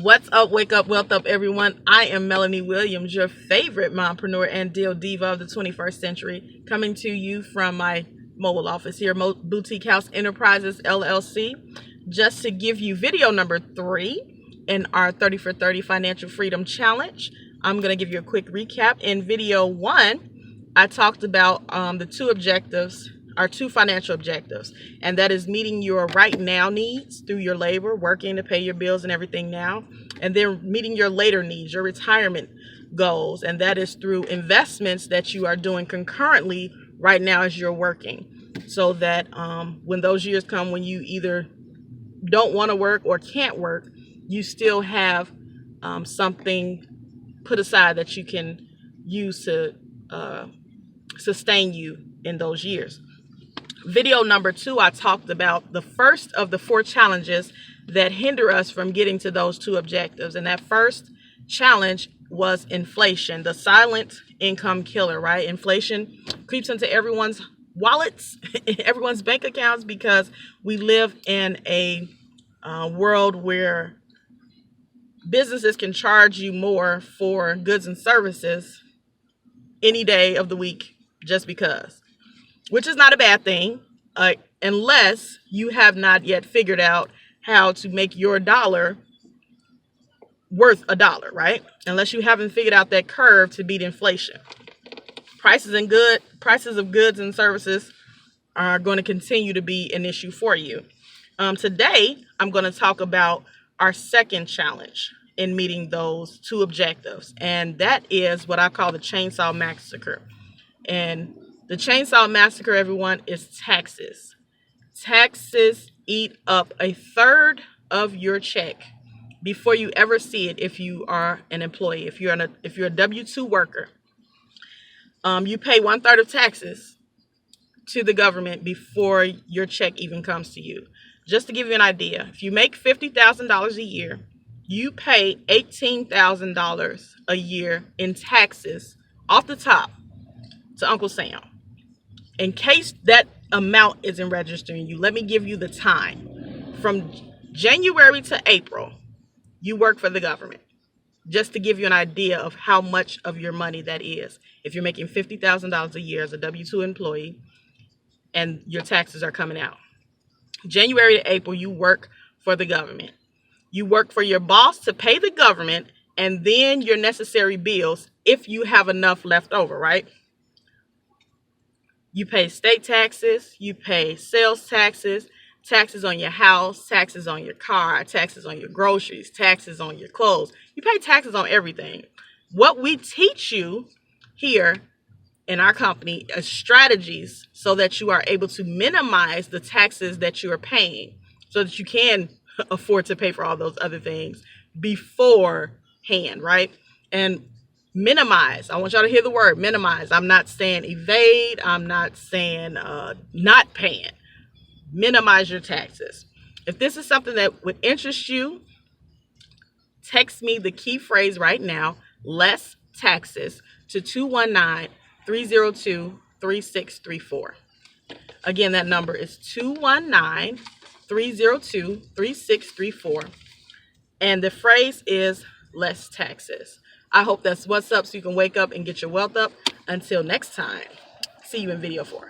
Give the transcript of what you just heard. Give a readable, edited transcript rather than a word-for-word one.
What's up, wake up, wealth up, everyone. I am Melanie Williams, your favorite mompreneur and deal diva of the 21st century, coming to you from my mobile office here, Boutique House Enterprises, LLC, just to give you video number 3 in our 30 for 30 Financial Freedom Challenge. I'm going to give you a quick recap. In video 1, I talked about the two objectives, our two financial objectives, and that is meeting your right now needs through your labor, working to pay your bills and everything now, and then meeting your later needs, your retirement goals, and that is through investments that you are doing concurrently right now as you're working, so that when those years come when you either don't want to work or can't work, you still have something put aside that you can use to sustain you in those years. Video number 2, I talked about the first of the 4 challenges that hinder us from getting to those two objectives. And that first challenge was inflation, the silent income killer, right? Inflation creeps into everyone's wallets, everyone's bank accounts, because we live in a world where businesses can charge you more for goods and services any day of the week just because. Which is not a bad thing, unless you have not yet figured out how to make your dollar worth $1, right? Unless you haven't figured out that curve to beat inflation. Prices of goods and services are going to continue to be an issue for you. Today, I'm going to talk about our second challenge in meeting those two objectives, and that is what I call the Chainsaw Massacre. And the Chainsaw Massacre, everyone, is taxes. Taxes eat up a third of your check before you ever see it. If you are an employee, if you're a W-2 worker, you pay 1/3 of taxes to the government before your check even comes to you. Just to give you an idea, if you make $50,000 a year, you pay $18,000 a year in taxes off the top to Uncle Sam. In case that amount isn't registering you, let me give you the time. From January to April, you work for the government. Just to give you an idea of how much of your money that is. If you're making $50,000 a year as a W-2 employee and your taxes are coming out. January to April, you work for the government. You work for your boss to pay the government and then your necessary bills if you have enough left over, right? You pay state taxes, you pay sales taxes, taxes on your house, taxes on your car, taxes on your groceries, taxes on your clothes. You pay taxes on everything. What we teach you here in our company is strategies so that you are able to minimize the taxes that you are paying so that you can afford to pay for all those other things beforehand, right? And minimize. I want y'all to hear the word minimize. I'm not saying evade. I'm not saying not paying. Minimize your taxes. If this is something that would interest you, text me the key phrase right now, less taxes, to 219-302-3634. Again, that number is 219-302-3634. And the phrase is less taxes. I hope that's what's up so you can wake up and get your wealth up. Until next time, see you in video 4.